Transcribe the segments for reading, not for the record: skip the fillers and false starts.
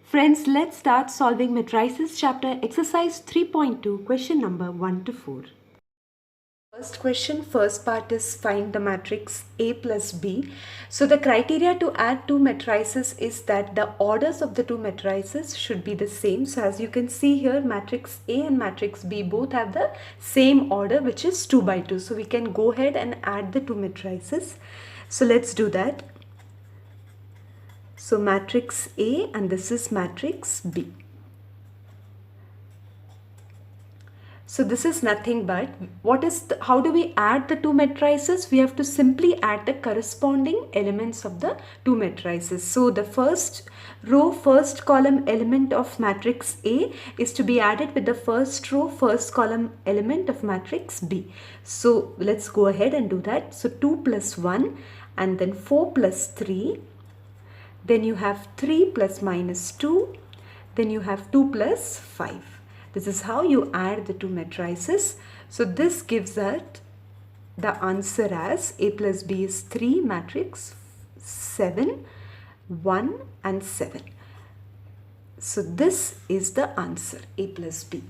Friends, let's start solving matrices chapter exercise 3.2 question number 1 to 4. First question, first part is find the matrix A plus B. So the criteria to add two matrices is that the orders of the two matrices should be the same. So as you can see here, matrix A and matrix B both have the same order, which is 2 by 2. So we can go ahead and add the two matrices. So let's do that. So matrix A and this is matrix B. So this is nothing but how do we add the two matrices? We have to simply add the corresponding elements of the two matrices. So the first row, first column element of matrix A is to be added with the first row, first column element of matrix B. So let's go ahead and do that. So 2 plus 1 and then 4 plus 3. Then you have 3 plus minus 2. Then you have 2 plus 5. This is how you add the two matrices. So this gives us the answer as A plus B is 3 matrix 7, 1 and 7. So this is the answer, A plus B.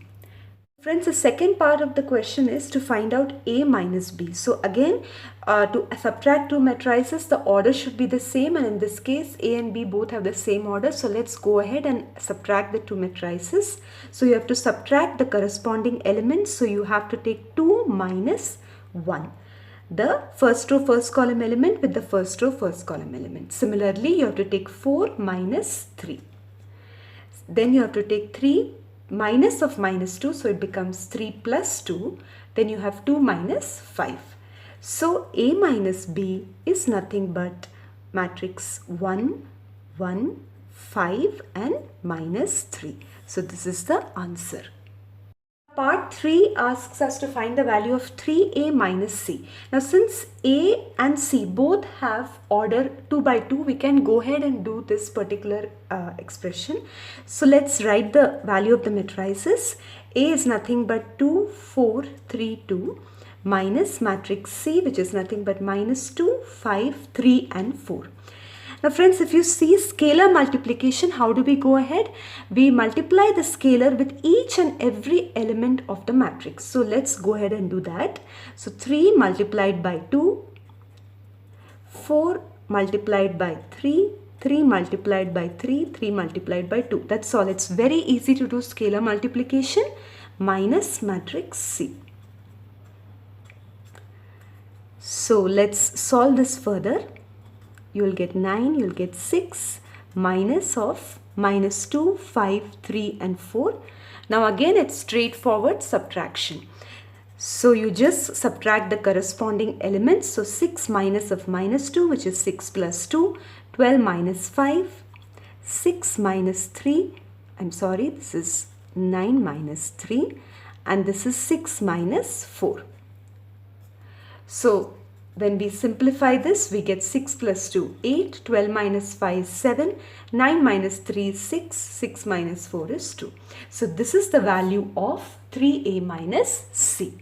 Friends, the second part of the question is to find out A minus B. So again, to subtract two matrices, the order should be the same, and in this case A and B both have the same order. So let's go ahead and subtract the two matrices. So you have to subtract the corresponding elements. So you have to take 2 minus 1. The first row first column element with the first row first column element. Similarly, you have to take 4 minus 3. Then you have to take 3 minus of minus 2, so it becomes 3 plus 2. Then you have 2 minus 5. So A minus B is nothing but matrix 1, 1, 5 and minus 3. So this is the answer. Part 3 asks us to find the value of 3A minus C. Now since A and C both have order 2 by 2, we can go ahead and do this particular expression. So let's write the value of the matrices. A is nothing but 2, 4, 3, 2 minus matrix C, which is nothing but minus 2, 5, 3 and 4. Now friends, if you see scalar multiplication, how do we go ahead? We multiply the scalar with each and every element of the matrix. So let's go ahead and do that. So 3 multiplied by 2, 4 multiplied by 3, 3 multiplied by 3, 3 multiplied by 2. That's all. It's very easy to do scalar multiplication minus matrix C. So let's solve this further. You will get 9, you will get 6 minus of minus 2, 5, 3 and 4. Now again it's straightforward subtraction. So you just subtract the corresponding elements. So 6 minus of minus 2, which is 6 plus 2, 12 minus 5, 6 minus 3, this is 9 minus 3 and this is 6 minus 4. So when we simplify this, we get 6 plus 2, 8, 12 minus 5 is 7, 9 minus 3 is 6, 6 minus 4 is 2. So this is the value of 3A minus C.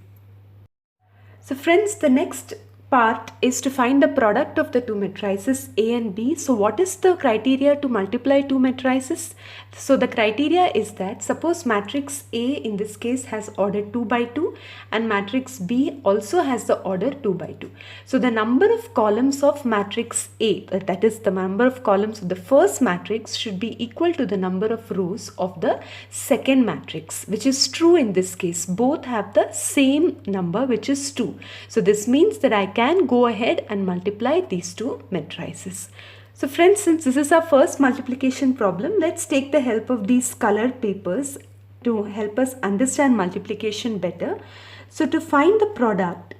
So friends, the next part is to find the product of the two matrices A and B. So what is the criteria to multiply two matrices? So the criteria is that suppose matrix A in this case has order 2 by 2 and matrix B also has the order 2 by 2. So the number of columns of matrix A, that is the number of columns of the first matrix, should be equal to the number of rows of the second matrix, which is true in this case. Both have the same number, which is 2. So this means that I can go ahead and multiply these two matrices. So friends, since this is our first multiplication problem, let's take the help of these colored papers to help us understand multiplication better. So to find the product,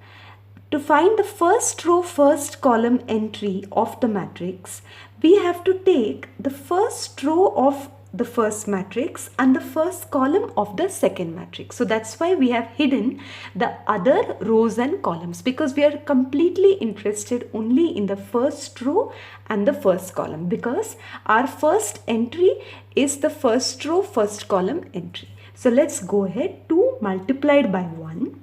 to find the first row first column entry of the matrix, we have to take the first row of the first matrix and the first column of the second matrix. So that's why we have hidden the other rows and columns, because we are completely interested only in the first row and the first column, because our first entry is the first row first column entry. So let's go ahead. 2 multiplied by 1.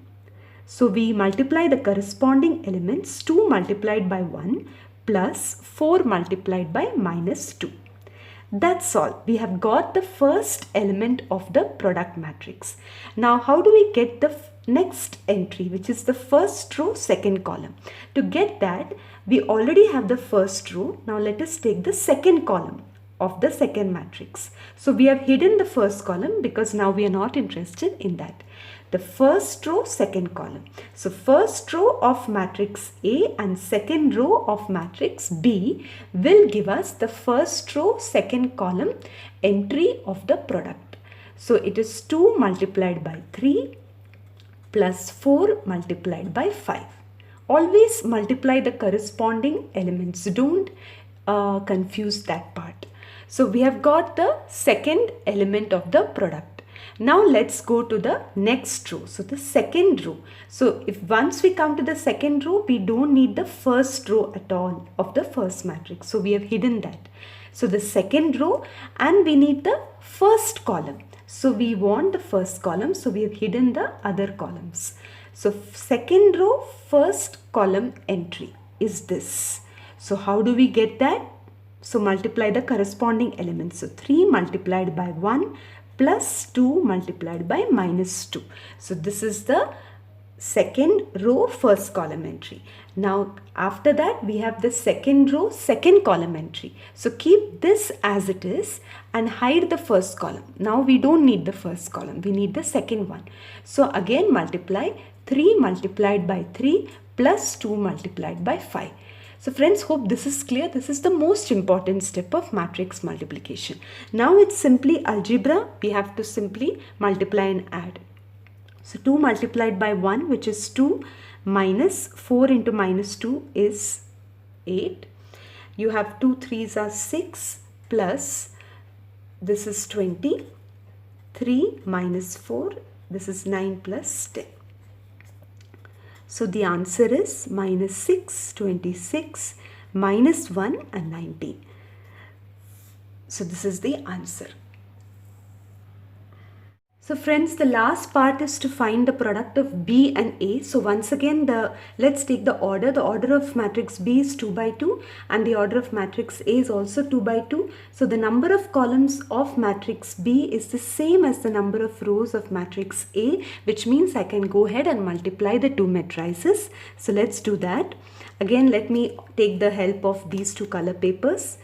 So we multiply the corresponding elements. 2 multiplied by 1 plus 4 multiplied by minus 2. That's all. We have got the first element of the product matrix. Now how do we get the next entry, which is the first row, second column? To get that, we already have the first row. Now let us take the second column of the second matrix. So we have hidden the first column because now we are not interested in that. The first row, second column. So first row of matrix A and second row of matrix B will give us the first row, second column entry of the product. So it is 2 multiplied by 3 plus 4 multiplied by 5. Always multiply the corresponding elements. Don't confuse that part. So we have got the second element of the product. Now let's go to the next row. So the second row. So if once we come to the second row, we don't need the first row at all of the first matrix. So we have hidden that. So the second row, and we need the first column. So we want the first column. So we have hidden the other columns. So second row, first column entry is this. So how do we get that? So multiply the corresponding elements. So 3 multiplied by 1 plus 2 multiplied by minus 2. So this is the second row, first column entry. Now after that we have the second row, second column entry. So keep this as it is and hide the first column. Now we don't need the first column, we need the second one. So again multiply 3 multiplied by 3 plus 2 multiplied by 5. So friends, hope this is clear. This is the most important step of matrix multiplication. Now it's simply algebra. We have to simply multiply and add. So 2 multiplied by 1, which is 2, minus 4 into minus 2 is 8. You have 2 3s are 6 plus this is 20. 3 minus 4, this is 9 plus 10. So the answer is minus 6, 26, minus 1 and 19. So this is the answer. So friends, the last part is to find the product of B and A. So once again, let's take the order. The order of matrix B is 2 by 2 and the order of matrix A is also 2 by 2. So the number of columns of matrix B is the same as the number of rows of matrix A, which means I can go ahead and multiply the two matrices. So let's do that. Again, let me take the help of these two color papers.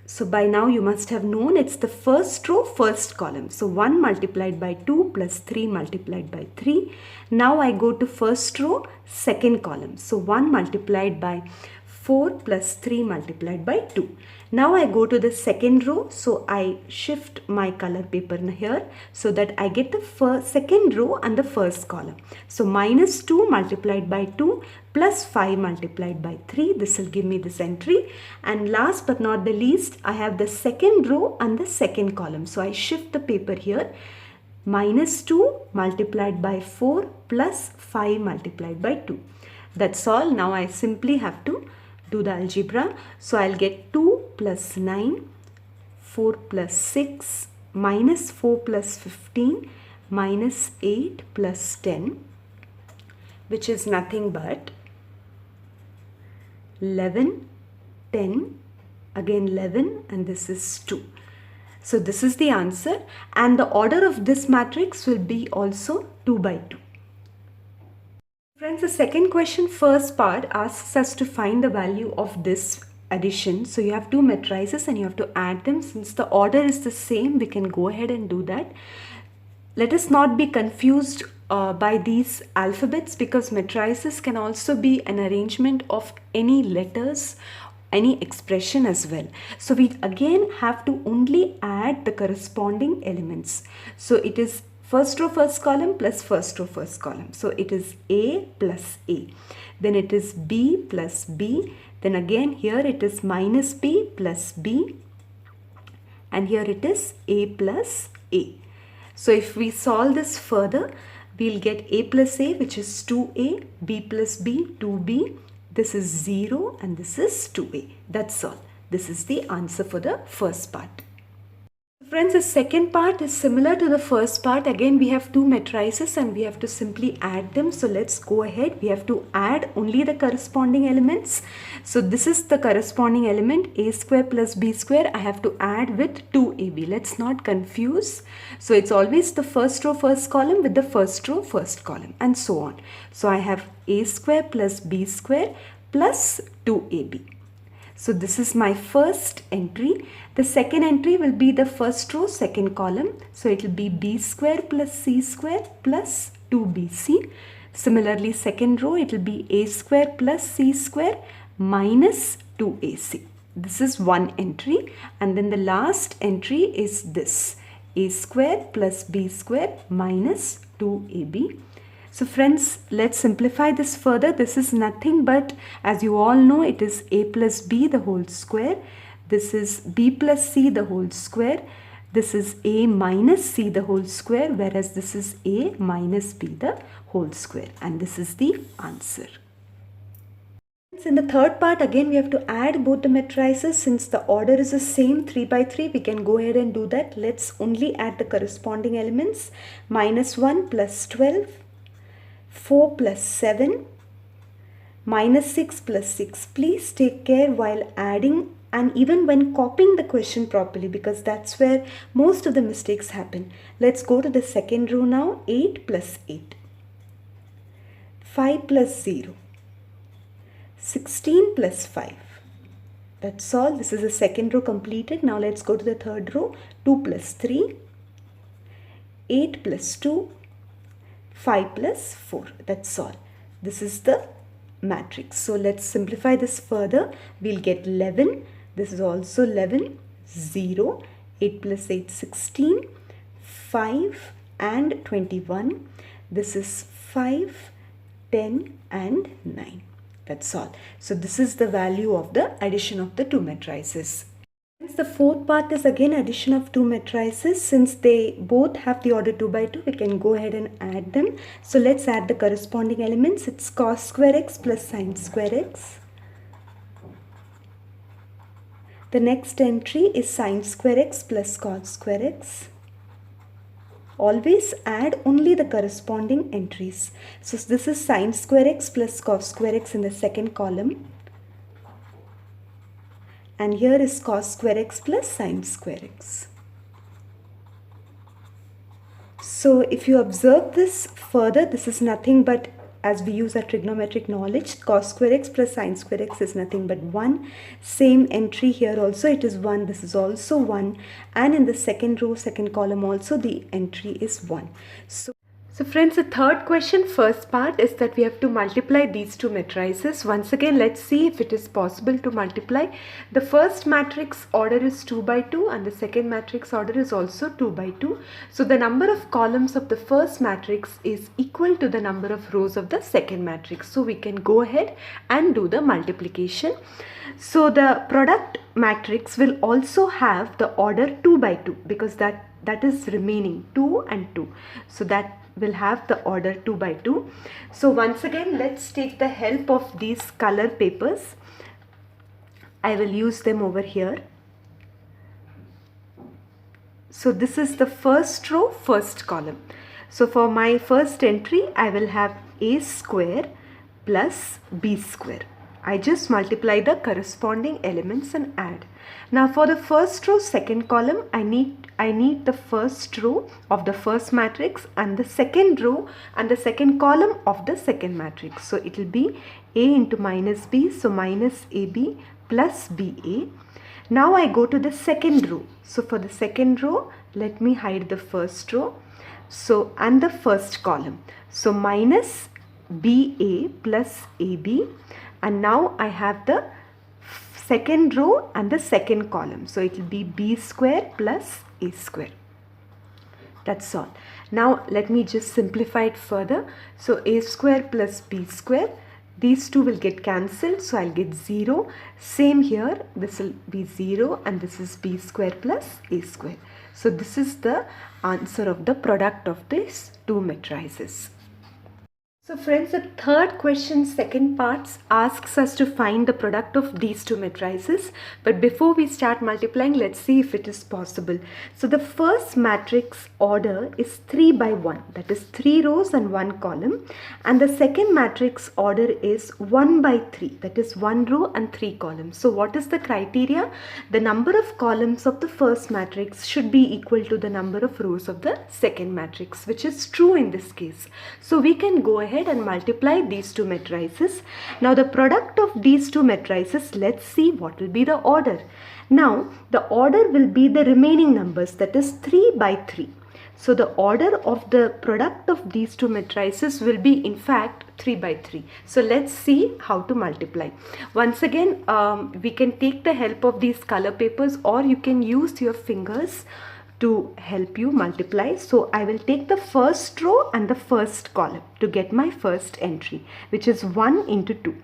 So by now you must have known it's the first row, first column. So 1 multiplied by 2 plus 3 multiplied by 3. Now I go to first row, second column. So 1 multiplied by 4 plus 3 multiplied by 2. Now I go to the second row. So I shift my color paper here so that I get the second row and the first column. So minus 2 multiplied by 2 plus 5 multiplied by 3. This will give me this entry. And last but not the least, I have the second row and the second column. So I shift the paper here. Minus 2 multiplied by 4 plus 5 multiplied by 2. That's all. Now I simply have to do the algebra. So I'll get 2 plus 9, 4 plus 6, minus 4 plus 15, minus 8 plus 10, which is nothing but 11, 10, again 11, and this is 2. So this is the answer, and the order of this matrix will be also 2 by 2. Friends, the second question, first part, asks us to find the value of this addition. So you have two matrices and you have to add them. Since the order is the same, we can go ahead and do that. Let us not be confused by these alphabets, because matrices can also be an arrangement of any letters, any expression as well. So we again have to only add the corresponding elements. So it is first row first column plus first row first column. So it is A plus A. Then it is B plus B. Then again here it is minus B plus B. And here it is A plus A. So if we solve this further, we'll get A plus A, which is 2A, B plus B, 2B. This is 0 and this is 2A. That's all. This is the answer for the first part. Friends, Friends, the second part is similar to the first part. Again, we have two matrices and we have to simply add them. So let's go ahead. We have to add only the corresponding elements. So this is the corresponding element, a square plus b square. I have to add with 2ab. Let's not confuse. So it's always the first row, first column with the first row, first column, and so on. So I have a square plus b square plus 2ab. So this is my first entry. The second entry will be the first row, second column. So it will be b square plus c square plus 2bc. Similarly, second row, it will be a square plus c square minus 2ac. This is one entry. And then the last entry is this, a square plus b square minus 2ab. So friends, let's simplify this further. This is nothing but, as you all know, it is a plus b the whole square. This is b plus c the whole square. This is a minus c the whole square, whereas this is a minus b the whole square. And this is the answer. In the third part, again, we have to add both the matrices. Since the order is the same, 3 by 3, we can go ahead and do that. Let's only add the corresponding elements. Minus 1 plus 12. 4 plus 7, minus 6 plus 6. Please take care while adding and even when copying the question properly, because that's where most of the mistakes happen. Let's go to the second row now. 8 plus 8. 5 plus 0. 16 plus 5. That's all. This is the second row completed. Now let's go to the third row. 2 plus 3. 8 plus 2. 5 plus 4. That's all. This is the matrix. So let's simplify this further. We'll get 11. This is also 11. 0. 8 plus 8, 16. 5 and 21. This is 5, 10 and 9. That's all. So this is the value of the addition of the two matrices. The fourth part is again addition of two matrices. Since they both have the order 2 by 2, we can go ahead and add them. So let's add the corresponding elements. It's cos square x plus sin square x. The next entry is sin square x plus cos square x. Always add only the corresponding entries. So this is sin square x plus cos square x in the second column. And here is cos square x plus sin square x. So if you observe this further, this is nothing but, as we use our trigonometric knowledge, cos square x plus sin square x is nothing but 1. Same entry here also, it is 1. This is also 1. And in the second row, second column also, the entry is 1. So friends, the third question, first part, is that we have to multiply these two matrices. Once again, let's see if it is possible to multiply. The first matrix order is 2 by 2 and the second matrix order is also 2 by 2. So the number of columns of the first matrix is equal to the number of rows of the second matrix. So we can go ahead and do the multiplication. So the product matrix will also have the order 2 by 2 because that is remaining 2 and 2. So that will have the order 2 by 2. So once again, let's take the help of these color papers. I will use them over here. So this is the first row, first column. So for my first entry, I will have a square plus b square. I just multiply the corresponding elements and add. Now for the first row, second column, I need the first row of the first matrix and the second row and the second column of the second matrix. So it will be a into minus b, so minus ab plus ba. Now I go to the second row. So for the second row, let me hide the first row. So and the first column. So minus ba plus ab. And now I have the second row and the second column. So it will be b square plus a square. That's all. Now let me just simplify it further. So a square plus b square. These two will get cancelled. So I'll get 0. Same here. This will be 0 and this is b square plus a square. So this is the answer of the product of these two matrices. So friends, the third question, second part, asks us to find the product of these two matrices. But before we start multiplying, let's see if it is possible. So the first matrix order is 3 by 1, that is 3 rows and 1 column. And the second matrix order is 1 by 3, that is 1 row and 3 columns. So what is the criteria? The number of columns of the first matrix should be equal to the number of rows of the second matrix, which is true in this case. So we can go ahead and multiply these two matrices. Now the product of these two matrices, let's see what will be the order. Now the order will be the remaining numbers, that is 3 by 3. So the order of the product of these two matrices will be in fact 3 by 3. So let's see how to multiply. Once again, we can take the help of these color papers, or you can use your fingers to help you multiply. So I will take the first row and the first column to get my first entry, which is 1 into 2.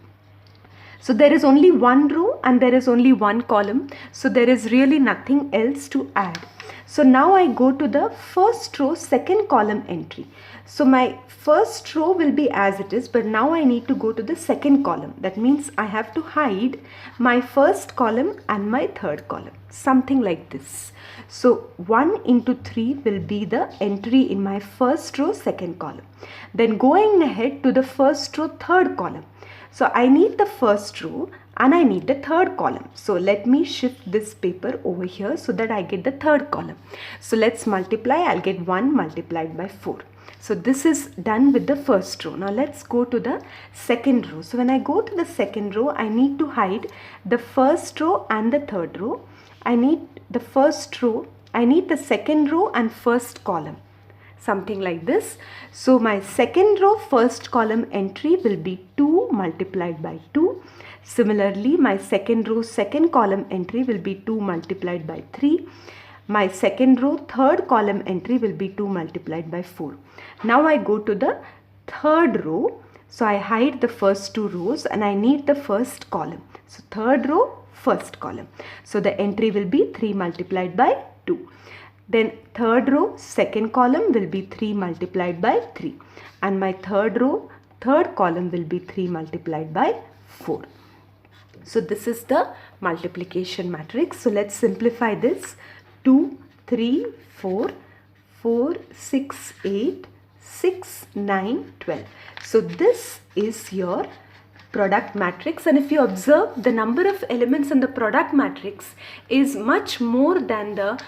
So there is only one row and there is only one column. So there is really nothing else to add. So now I go to the first row, second column entry. So my first row will be as it is, but now I need to go to the second column. That means I have to hide my first column and my third column, something like this. So 1 into 3 will be the entry in my first row, second column. Then going ahead to the first row, third column. So I need the first row and I need the third column. So let me shift this paper over here so that I get the third column. So let's multiply. I'll get 1 multiplied by 4. So this is done with the first row. Now let's go to the second row. So when I go to the second row, I need to hide the first row and the third row. I need the first row, I need the second row and first column, something like this. So my second row, first column entry will be 2 multiplied by 2. Similarly, my second row, second column entry will be 2 multiplied by 3. My second row, third column entry will be 2 multiplied by 4. Now I go to the third row. So I hide the first 2 rows and I need the first column. So third row, first column. So the entry will be 3 multiplied by 2. Then third row, second column will be 3 multiplied by 3. And my third row, third column will be 3 multiplied by 4. So this is the multiplication matrix. So let's simplify this. 2, 3, 4, 4, 6, 8, 6, 9, 12. So this is your product matrix, and if you observe, the number of elements in the product matrix is much more than the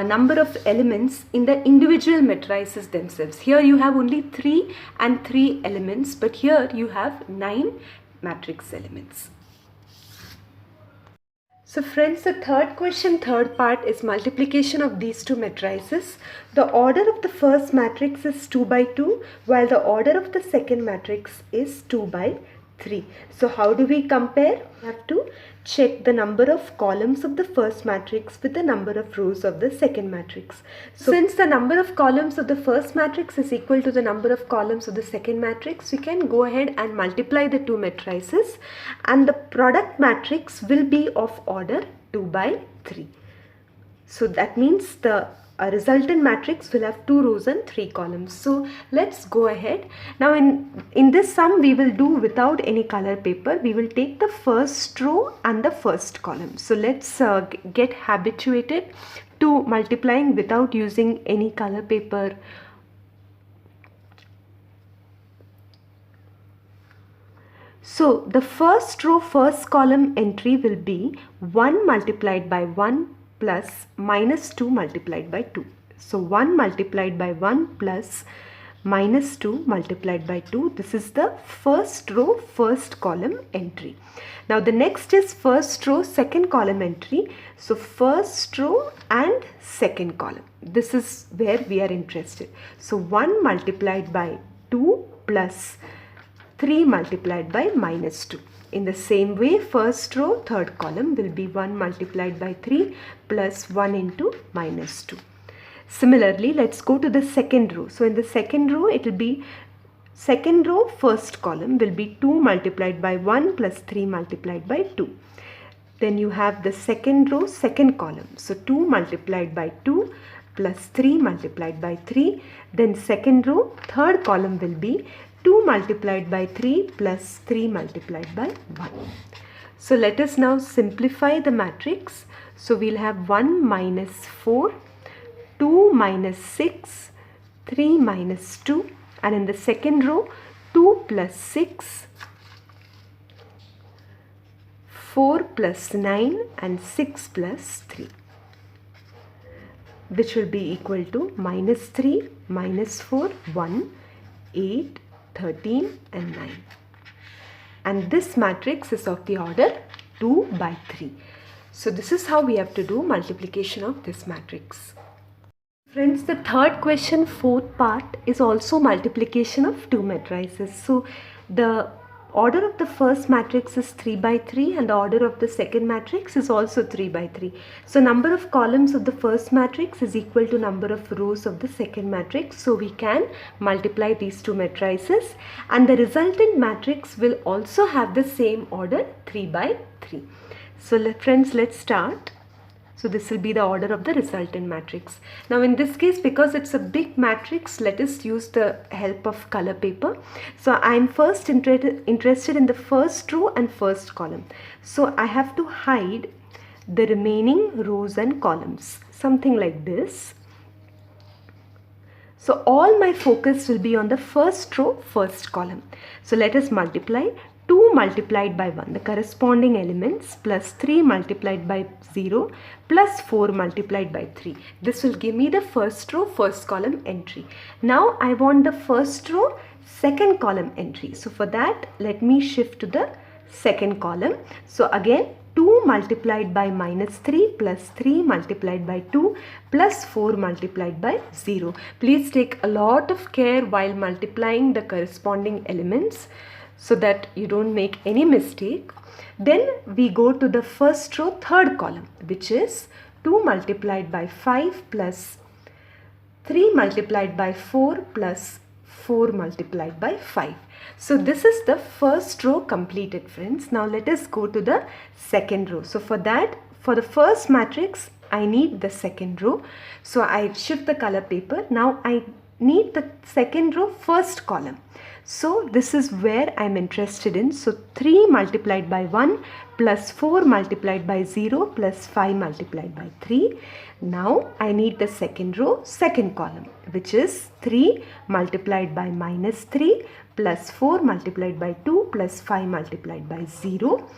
number of elements in the individual matrices themselves. Here you have only 3 and 3 elements, but here you have 9 matrix elements. So friends, the third question, third part is multiplication of these two matrices. The order of the first matrix is 2 by 2, while the order of the second matrix is 2 by 3. So how do we compare? We have to check the number of columns of the first matrix with the number of rows of the second matrix. So since the number of columns of the first matrix is equal to the number of columns of the second matrix, we can go ahead and multiply the two matrices, and the product matrix will be of order 2 by 3. So that means the resultant matrix will have 2 rows and 3 columns. So let's go ahead. Now in this sum we will do without any color paper. We will take the first row and the first column. So let's get habituated to multiplying without using any color paper. So the first row, first column entry will be 1 multiplied by 1 plus minus 2 multiplied by 2. So 1 multiplied by 1 plus minus 2 multiplied by 2. This is the first row, first column entry. Now the next is first row, second column entry. So first row and second column. This is where we are interested. So 1 multiplied by 2 plus 3 multiplied by minus 2. In the same way, first row, third column will be 1 multiplied by 3 plus 1 into minus 2. Similarly, let's go to the second row. So in the second row, it will be second row, first column will be 2 multiplied by 1 plus 3 multiplied by 2. Then you have the second row, second column. So 2 multiplied by 2 plus 3 multiplied by 3. Then second row, third column will be 2 multiplied by 3 plus 3 multiplied by 1. So let us now simplify the matrix. So we'll have 1 minus 4, 2 minus 6, 3 minus 2, and in the second row 2 plus 6, 4 plus 9 and 6 plus 3, which will be equal to minus 3, minus 4, 1, 8, 13 and 9. And this matrix is of the order 2 by 3. So this is how we have to do multiplication of this matrix. Friends, the third question, fourth part, is also multiplication of two matrices. So the order of the first matrix is 3 by 3 and the order of the second matrix is also 3 by 3. So number of columns of the first matrix is equal to number of rows of the second matrix. So we can multiply these two matrices, and the resultant matrix will also have the same order, 3 by 3. So friends, let's start. So this will be the order of the resultant matrix. Now in this case, because it's a big matrix, let us use the help of color paper. So I am first interested in the first row and first column. So I have to hide the remaining rows and columns, something like this. So all my focus will be on the first row, first column. So let us multiply 2 multiplied by 1, the corresponding elements, plus 3 multiplied by 0 plus 4 multiplied by 3. This will give me the first row, first column entry. Now I want the first row, second column entry. So for that, let me shift to the second column. So again, 2 multiplied by minus 3 plus 3 multiplied by 2 plus 4 multiplied by 0. Please take a lot of care while multiplying the corresponding elements, so that you don't make any mistake. Then we go to the first row, third column, which is 2 multiplied by 5 plus 3 multiplied by 4 plus 4 multiplied by 5. So this is the first row completed, friends. Now let us go to the second row. So for that, for the first matrix, I need the second row. So I shift the color paper. Now I need the second row, first column. So this is where I am interested in. So 3 multiplied by 1 plus 4 multiplied by 0 plus 5 multiplied by 3. Now I need the second row, second column, which is 3 multiplied by minus 3 plus 4 multiplied by 2 plus 5 multiplied by 0.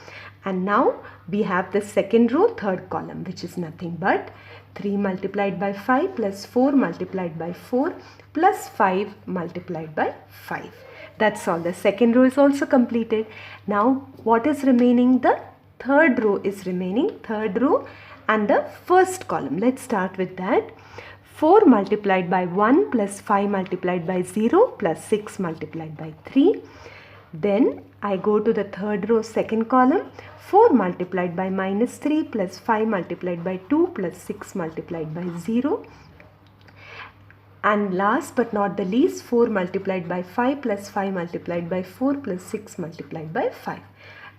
And now we have the second row, third column, which is nothing but 3 multiplied by 5 plus 4 multiplied by 4 plus 5 multiplied by 5. That's all. The second row is also completed. Now what is remaining? The third row is remaining. Third row and the first column. Let's start with that. 4 multiplied by 1 plus 5 multiplied by 0 plus 6 multiplied by 3. Then I go to the third row, second column. 4 multiplied by minus 3 plus 5 multiplied by 2 plus 6 multiplied by 0. And last but not the least, 4 multiplied by 5 plus 5 multiplied by 4 plus 6 multiplied by 5.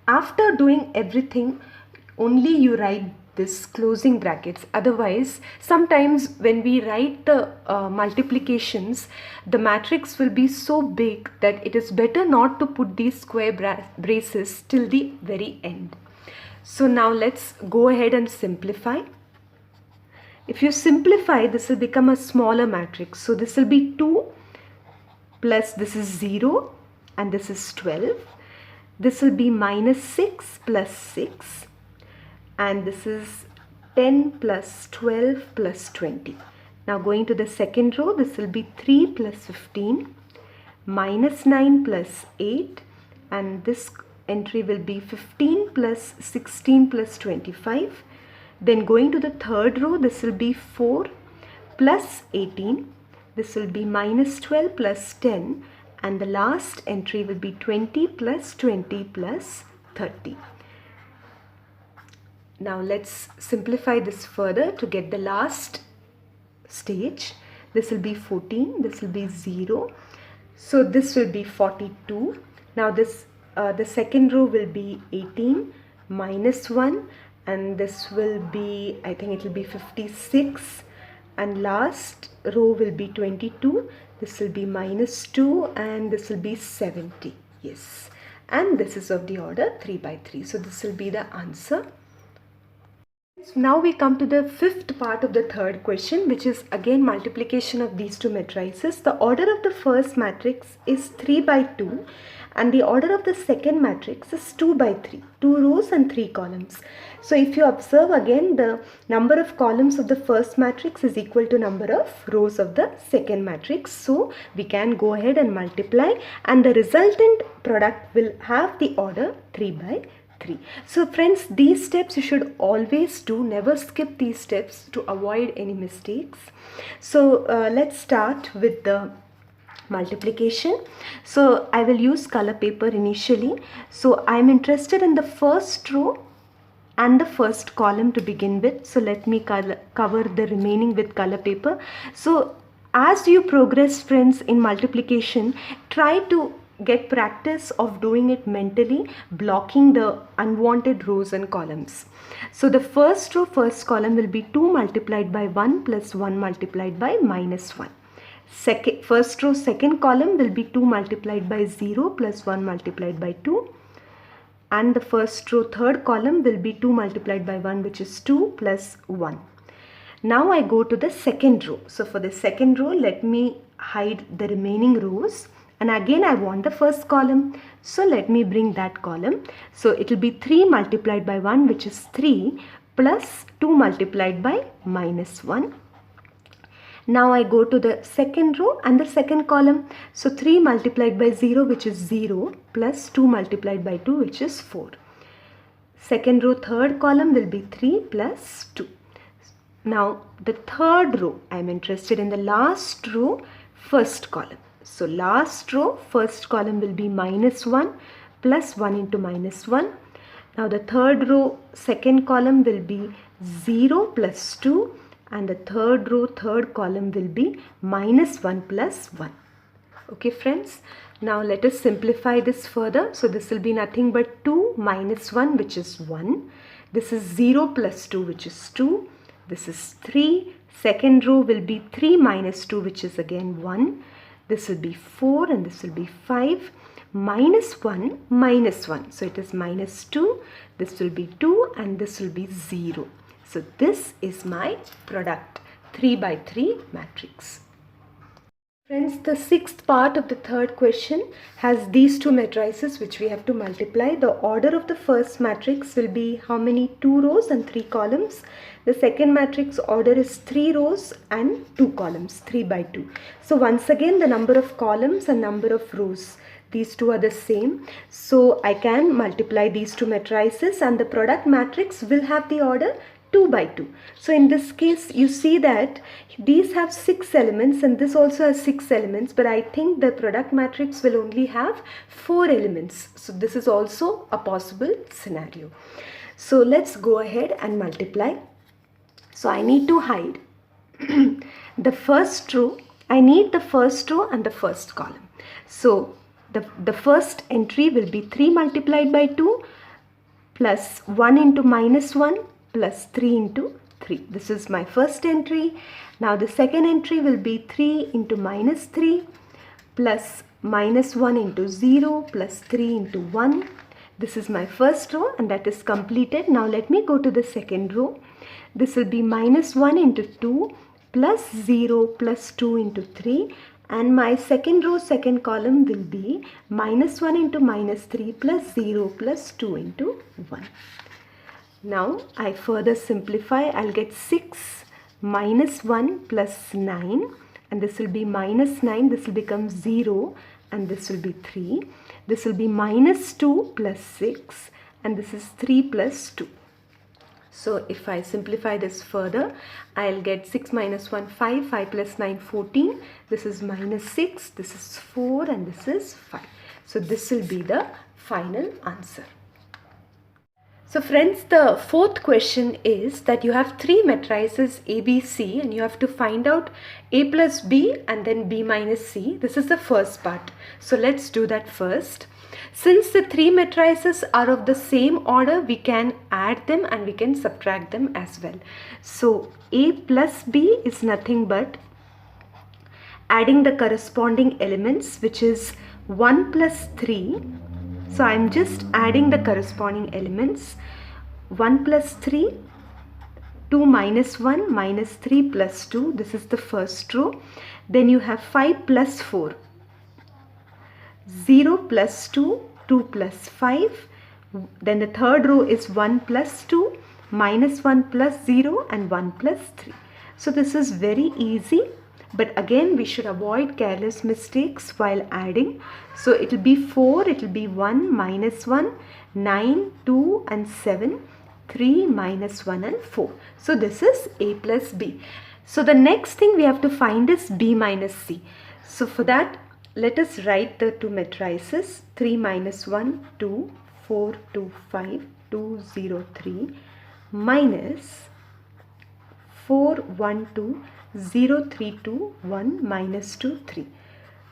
After doing everything, only you write this closing brackets. Otherwise, sometimes when we write the multiplications, the matrix will be so big that it is better not to put these square braces till the very end. So now let's go ahead and simplify. If you simplify, this will become a smaller matrix. So this will be 2 plus this is 0 and this is 12. This will be minus 6 plus 6 and this is 10 plus 12 plus 20. Now going to the second row, this will be 3 plus 15 minus 9 plus 8 and this entry will be 15 plus 16 plus 25. Then going to the third row, this will be 4 plus 18. This will be minus 12 plus 10. And the last entry will be 20 plus 20 plus 30. Now let's simplify this further to get the last stage. This will be 14. This will be 0. So this will be 42. Now this the second row will be 18 minus 1. And this will be, I think it will be 56 and last row will be 22, this will be minus 2, and this will be 70. Yes, and this is of the order 3 by 3. So this will be the answer. So now we come to the fifth part of the third question, which is again multiplication of these two matrices. The order of the first matrix is 3 by 2 and the order of the second matrix is 2 by 3, 2 rows and 3 columns. So if you observe again, the number of columns of the first matrix is equal to number of rows of the second matrix. So we can go ahead and multiply, and the resultant product will have the order 3 by 3. So friends, these steps you should always do, never skip these steps to avoid any mistakes. So let's start with the multiplication. So I will use color paper initially. So I am interested in the first row and the first column to begin with. So let me cover the remaining with color paper. So as you progress, friends, in multiplication, try to get practice of doing it mentally, blocking the unwanted rows and columns. So the first row, first column will be 2 multiplied by 1 plus 1 multiplied by minus 1. First row, second column will be 2 multiplied by 0 plus 1 multiplied by 2. And the first row, third column will be 2 multiplied by 1, which is 2 plus 1. Now I go to the second row. So for the second row, let me hide the remaining rows. And again I want the first column. So let me bring that column. So it will be 3 multiplied by 1, which is 3, plus 2 multiplied by minus 1. Now I go to the second row and the second column. So 3 multiplied by 0, which is 0, plus 2 multiplied by 2, which is 4. Second row, third column will be 3 plus 2. Now the third row, I am interested in the last row, first column. So last row, first column will be minus 1 plus 1 into minus 1. Now the third row, second column will be 0 plus 2. And the third row, third column will be minus 1 plus 1. Okay friends, now let us simplify this further. So this will be nothing but 2 minus 1, which is 1. This is 0 plus 2, which is 2. This is 3. Second row will be 3 minus 2, which is again 1. This will be 4 and this will be 5. Minus 1 minus 1. So it is minus 2. This will be 2 and this will be 0. So this is my product, 3 by 3 matrix. Friends, the sixth part of the third question has these two matrices which we have to multiply. The order of the first matrix will be how many? 2 rows and 3 columns. The second matrix order is 3 rows and 2 columns, 3 by 2. So once again, the number of columns and number of rows, these two are the same. So I can multiply these two matrices and the product matrix will have the order 2 by 2. So in this case, you see that these have 6 elements and this also has 6 elements, but I think the product matrix will only have 4 elements. So this is also a possible scenario. So let's go ahead and multiply. So I need to hide the first row. I need the first row and the first column. So the first entry will be 3 multiplied by 2 plus 1 into minus 1 plus 3 into 3. This is my first entry. Now the second entry will be 3 into minus 3 plus minus 1 into 0 plus 3 into 1. This is my first row and that is completed. Now let me go to the second row. This will be minus 1 into 2 plus 0 plus 2 into 3. And my second row, second column will be minus 1 into minus 3 plus 0 plus 2 into 1. Now I further simplify. I'll get 6 minus 1 plus 9 and this will be minus 9. This will become 0 and this will be 3. This will be minus 2 plus 6 and this is 3 plus 2. So if I simplify this further, I'll get 6 minus 1, 5, 5 plus 9, 14. This is minus 6, this is 4 and this is 5. So this will be the final answer. So friends, the fourth question is that you have 3 matrices A, B, C and you have to find out A plus B and then B minus C. This is the first part. So let's do that first. Since the 3 matrices are of the same order, we can add them and we can subtract them as well. So A plus B is nothing but adding the corresponding elements, which is 1 plus 3. So I'm just adding the corresponding elements. 1 plus 3, 2 minus 1 minus 3 plus 2. This is the first row. Then you have 5 plus 4. 0 plus 2, 2 plus 5. Then the third row is 1 plus 2, minus 1 plus 0 and 1 plus 3. So this is very easy, but again we should avoid careless mistakes while adding. So it will be 4, it will be 1 minus 1, 9, 2 and 7, 3 minus 1 and 4. So this is A plus B. So the next thing we have to find is B minus C. So for that, let us write the two matrices 3 minus 1, 2, 4, 2, 5, 2, 0, 3 minus 4, 1, 2, 0, 3, 2, 1 minus 2, 3.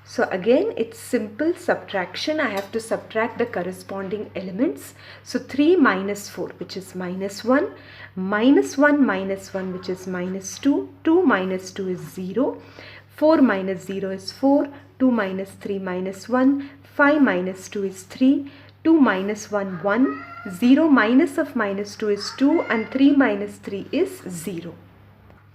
So again it's simple subtraction. I have to subtract the corresponding elements. So 3 minus 4, which is minus 1, minus 1 minus 1, which is minus 2, 2 minus 2 is 0, 4 minus 0 is 4, 2 minus 3 minus 1, 5 minus 2 is 3, 2 minus 1, 1, 0 minus of minus 2 is 2 and 3 minus 3 is 0.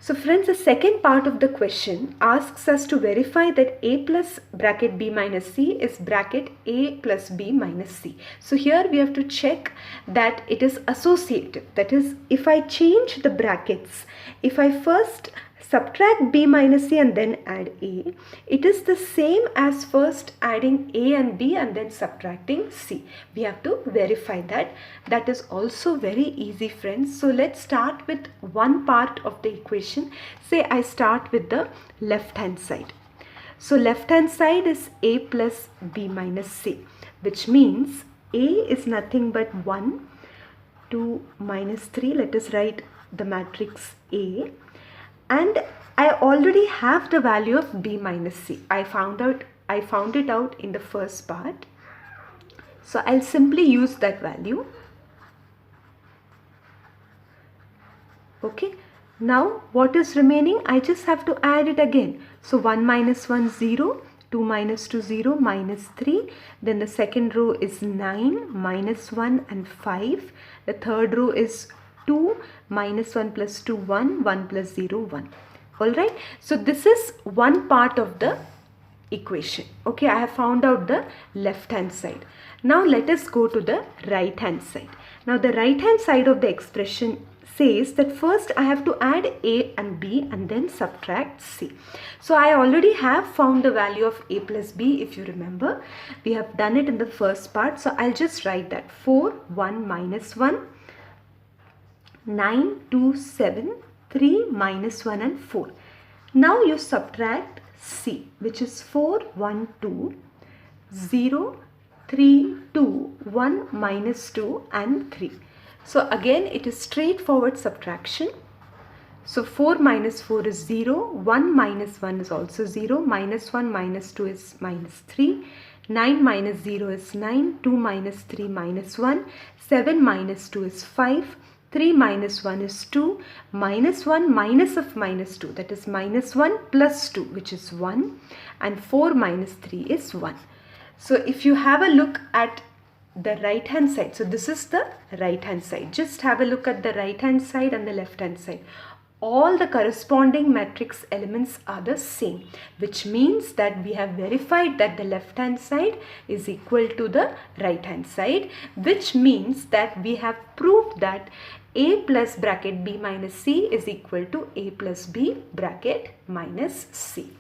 So friends, the second part of the question asks us to verify that A plus bracket B minus C is bracket A plus B minus C. So here we have to check that it is associative. That is, if I change the brackets, if I first subtract B minus C and then add A, it is the same as first adding A and B and then subtracting C. We have to verify that. That is also very easy, friends. So let's start with one part of the equation. Say I start with the left hand side. So left hand side is A plus B minus C, which means A is nothing but 1, 2 minus 3. Let us write the matrix A. And I already have the value of B minus C. I found it out in the first part. So I'll simply use that value. Okay. Now what is remaining? I just have to add it again. So 1 minus 1, 0. 2 minus 2, 0, minus 3. Then the second row is 9, minus 1 and 5. The third row is 2, minus 1 plus 2, 1, 1 plus 0, 1. Alright, so this is one part of the equation. Okay, I have found out the left hand side. Now let us go to the right hand side. Now the right hand side of the expression says that first I have to add A and B and then subtract C. So I already have found the value of A plus B, if you remember. We have done it in the first part. So I'll just write that 4, 1 minus 1. 9, 2, 7, 3 minus 1 and 4. Now you subtract C, which is 4, 1, 2, 0, 3, 2, 1 minus 2 and 3. So again it is straightforward subtraction. So 4 minus 4 is 0, 1 minus 1 is also 0, minus 1 minus 2 is minus 3, 9 minus 0 is 9, 2 minus 3 minus 1, 7 minus 2 is 5, 3 minus 1 is 2, minus 1 minus of minus 2, that is minus 1 plus 2, which is 1, and 4 minus 3 is 1. So if you have a look at the right hand side, so this is the right hand side. Just have a look at the right hand side and the left hand side. All the corresponding matrix elements are the same, which means that we have verified that the left hand side is equal to the right hand side, which means that we have proved that A plus bracket B minus C is equal to A plus B bracket minus C.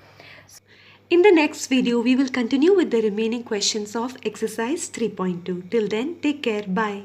In the next video, we will continue with the remaining questions of exercise 3.2. Till then, take care. Bye.